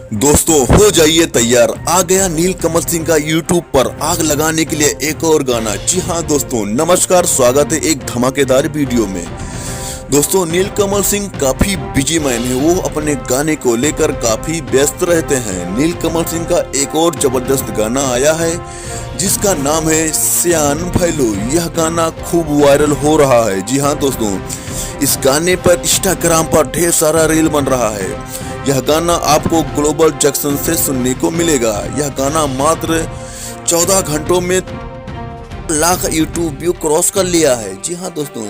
दोस्तों हो जाइए तैयार, आ गया नीलकमल सिंह का यूट्यूब पर आग लगाने के लिए एक और गाना। जी हाँ दोस्तों, नमस्कार, स्वागत है एक धमाकेदार वीडियो में। दोस्तों नीलकमल सिंह काफी बिजी मैन है, वो अपने गाने को लेकर काफी व्यस्त रहते हैं। नीलकमल सिंह का एक और जबरदस्त गाना आया है जिसका नाम है सियान भैलो। यह गाना खूब वायरल हो रहा है। जी हाँ दोस्तों, इस गाने पर इंस्टाग्राम पर ढेर सारा रील बन रहा है। यह गाना आपको ग्लोबल जंक्शन से सुनने को मिलेगा। यह गाना मात्र 14 घंटों में लाख यूट्यूब व्यू क्रॉस कर लिया है। जी हाँ दोस्तों,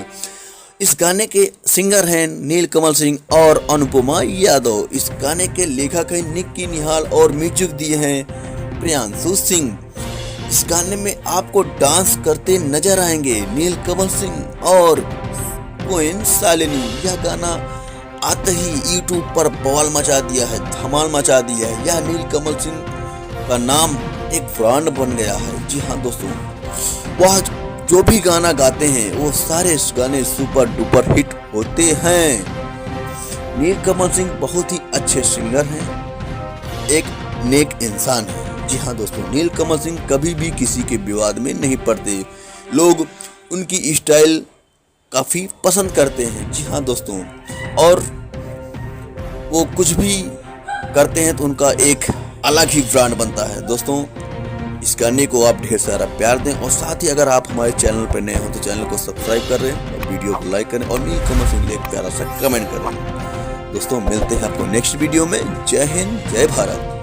इस गाने के सिंगर हैं नीलकमल सिंह और अनुपमा यादव। इस गाने के लेखक हैं निक्की निहाल और म्यूजिक दिए हैं प्रियांशु सिंह। इस गाने में आपको डांस करते नजर आएंगे नीलकमल सिंह और क्वीन शालिनी। यह गाना आते ही यूट्यूब पर बवाल मचा दिया है, धमाल मचा दिया है। यह नीलकमल सिंह का नाम एक ब्रांड बन गया है। जी हाँ दोस्तों, वह जो भी गाना गाते हैं वो सारे गाने सुपर डुपर हिट होते हैं। नीलकमल सिंह बहुत ही अच्छे सिंगर हैं, एक नेक इंसान है। जी हाँ दोस्तों, नीलकमल सिंह कभी भी किसी के विवाद में नहीं पड़ते। लोग उनकी स्टाइल काफ़ी पसंद करते हैं। जी हाँ दोस्तों, और वो कुछ भी करते हैं तो उनका एक अलग ही ब्रांड बनता है। दोस्तों, इस गाने को आप ढेर सारा प्यार दें और साथ ही अगर आप हमारे चैनल पर नए हो तो चैनल को सब्सक्राइब करें और वीडियो को लाइक करें और नीलकमल सिंह एक प्यारा सा कमेंट करें। दोस्तों, मिलते हैं आपको नेक्स्ट वीडियो में। जय हिंद, जय भारत।